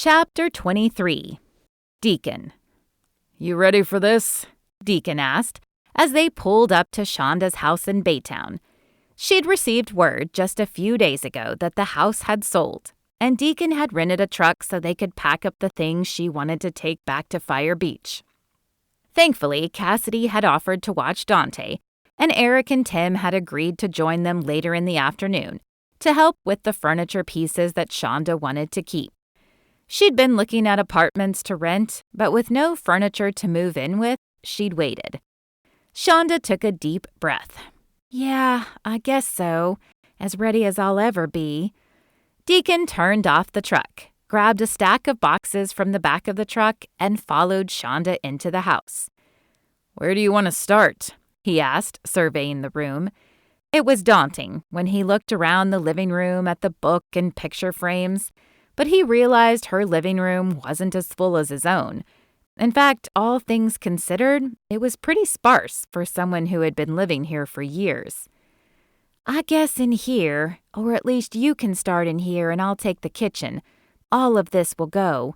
Chapter 23. Deacon. "You ready for this?" Deacon asked, as they pulled up to Shonda's house in Baytown. She'd received word just a few days ago that the house had sold, and Deacon had rented a truck so they could pack up the things she wanted to take back to Fire Beach. Thankfully, Cassidy had offered to watch Dante, and Eric and Tim had agreed to join them later in the afternoon to help with the furniture pieces that Shonda wanted to keep. She'd been looking at apartments to rent, but with no furniture to move in with, she'd waited. Shonda took a deep breath. "Yeah, I guess so. As ready as I'll ever be." Deacon turned off the truck, grabbed a stack of boxes from the back of the truck, and followed Shonda into the house. "Where do you want to start?" he asked, surveying the room. It was daunting when he looked around the living room at the book and picture frames, but he realized her living room wasn't as full as his own. In fact, all things considered, it was pretty sparse for someone who had been living here for years. "I guess in here, or at least you can start in here and I'll take the kitchen. All of this will go."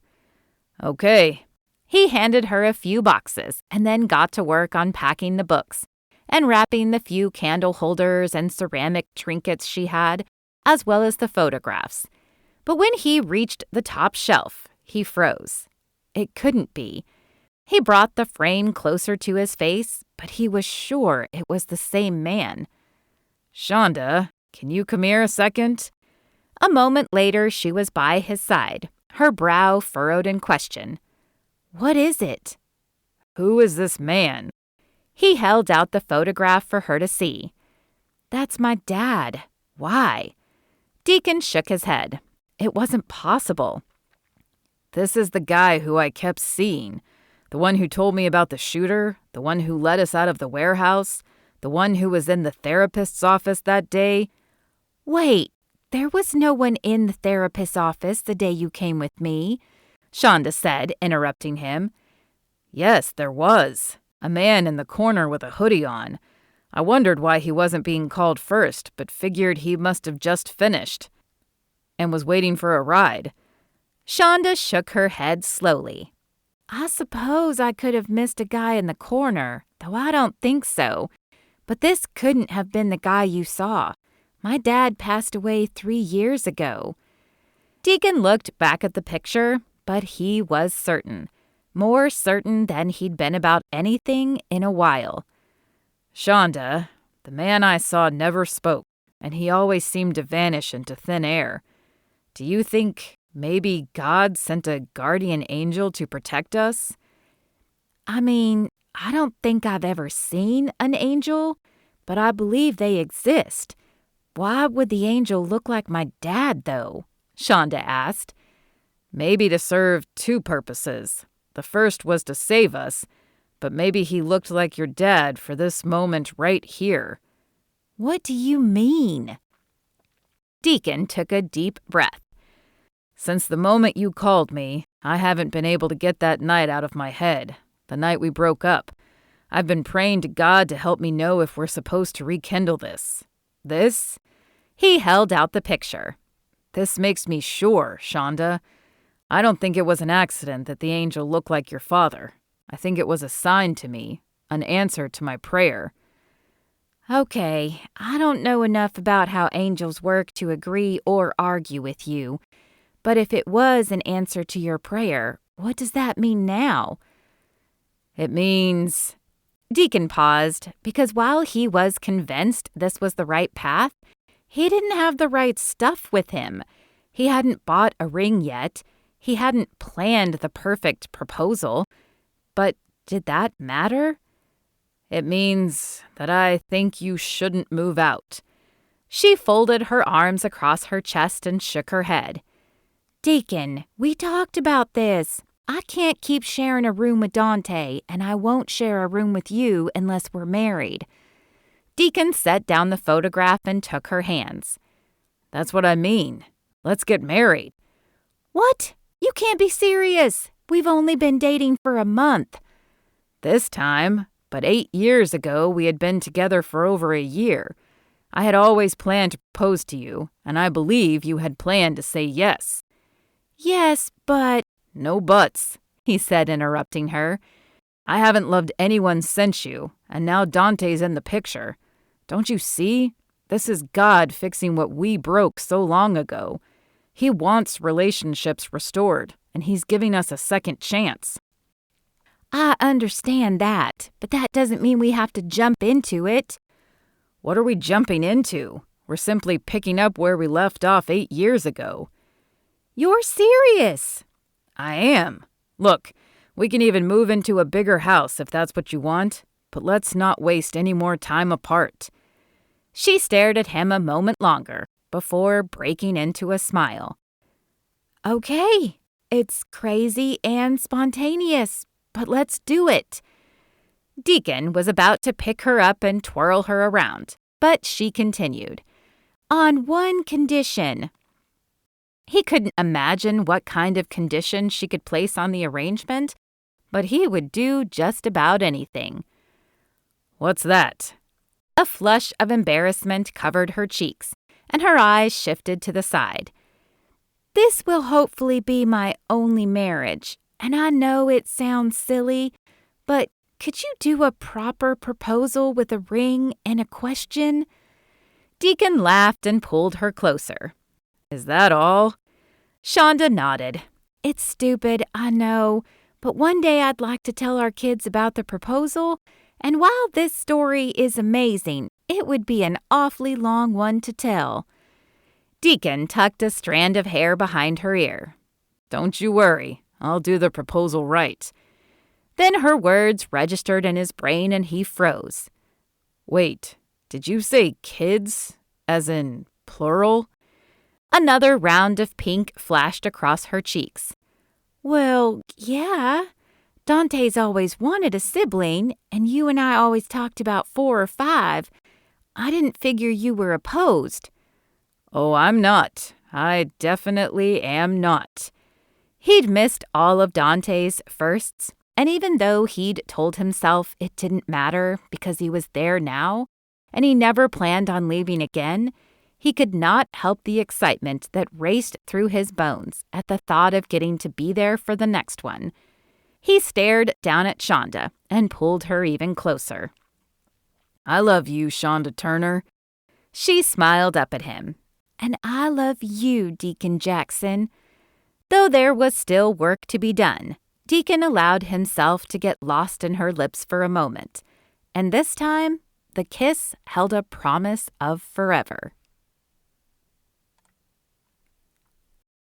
"Okay." He handed her a few boxes and then got to work on packing the books and wrapping the few candle holders and ceramic trinkets she had, as well as the photographs. But when he reached the top shelf, he froze. It couldn't be. He brought the frame closer to his face, but he was sure it was the same man. "Shonda, can you come here a second?" A moment later, she was by his side, her brow furrowed in question. "What is it?" "Who is this man?" He held out the photograph for her to see. "That's my dad. Why?" Deacon shook his head. It wasn't possible. "This is the guy who I kept seeing. The one who told me about the shooter, the one who let us out of the warehouse, the one who was in the therapist's office that day." "Wait, there was no one in the therapist's office the day you came with me," Shonda said, interrupting him. "Yes, there was. A man in the corner with a hoodie on. I wondered why he wasn't being called first, but figured he must have just finished and was waiting for a ride." Shonda shook her head slowly. "I suppose I could have missed a guy in the corner, though I don't think so. But this couldn't have been the guy you saw. My dad passed away 3 years ago." Deacon looked back at the picture, but he was certain. More certain than he'd been about anything in a while. "Shonda, the man I saw never spoke, and he always seemed to vanish into thin air. Do you think maybe God sent a guardian angel to protect us?" "I mean, I don't think I've ever seen an angel, but I believe they exist. Why would the angel look like my dad, though?" Shonda asked. "Maybe to serve 2 purposes. The first was to save us, but maybe he looked like your dad for this moment right here." "What do you mean?" Deacon took a deep breath. "Since the moment you called me, I haven't been able to get that night out of my head, the night we broke up. I've been praying to God to help me know if we're supposed to rekindle this. This?" He held out the picture. "This makes me sure, Shonda. I don't think it was an accident that the angel looked like your father. I think it was a sign to me, an answer to my prayer." "Okay, I don't know enough about how angels work to agree or argue with you. But if it was an answer to your prayer, what does that mean now?" "It means—" Deacon paused, because while he was convinced this was the right path, he didn't have the right stuff with him. He hadn't bought a ring yet. He hadn't planned the perfect proposal. But did that matter? "It means that I think you shouldn't move out." She folded her arms across her chest and shook her head. "Deacon, we talked about this. I can't keep sharing a room with Dante, and I won't share a room with you unless we're married." Deacon set down the photograph and took her hands. "That's what I mean. Let's get married." "What? You can't be serious. We've only been dating for a month." "This time, but 8 years ago we had been together for over a year. I had always planned to propose to you, and I believe you had planned to say yes." Yes, but— No buts, he said, interrupting her. I haven't loved anyone since you, and now Dante's in the picture. Don't you see? This is God fixing what we broke so long ago. He wants relationships restored, and he's giving us a second chance. I understand that, but that doesn't mean we have to jump into it. What are we jumping into? We're simply picking up where we left off 8 years ago. You're serious? I am. Look, we can even move into a bigger house if that's what you want, but let's not waste any more time apart. She stared at him a moment longer before breaking into a smile. Okay, it's crazy and spontaneous, but let's do it. Deacon was about to pick her up and twirl her around, but she continued. On one condition. He couldn't imagine what kind of condition she could place on the arrangement, but he would do just about anything. What's that? A flush of embarrassment covered her cheeks, and her eyes shifted to the side. This will hopefully be my only marriage, and I know it sounds silly, but could you do a proper proposal with a ring and a question? Deacon laughed and pulled her closer. Is that all? Shonda nodded. It's stupid, I know, but one day I'd like to tell our kids about the proposal, and while this story is amazing, it would be an awfully long one to tell. Deacon tucked a strand of hair behind her ear. Don't you worry, I'll do the proposal right. Then her words registered in his brain and he froze. Wait, did you say kids, as in plural? Another round of pink flashed across her cheeks. Well, yeah. Dante's always wanted a sibling, and you and I always talked about 4 or 5. I didn't figure you were opposed. Oh, I'm not. I definitely am not. He'd missed all of Dante's firsts, and even though he'd told himself it didn't matter because he was there now, and he never planned on leaving again, he could not help the excitement that raced through his bones at the thought of getting to be there for the next one. He stared down at Shonda and pulled her even closer. I love you, Shonda Turner. She smiled up at him. And I love you, Deacon Jackson. Though there was still work to be done, Deacon allowed himself to get lost in her lips for a moment. And this time, the kiss held a promise of forever.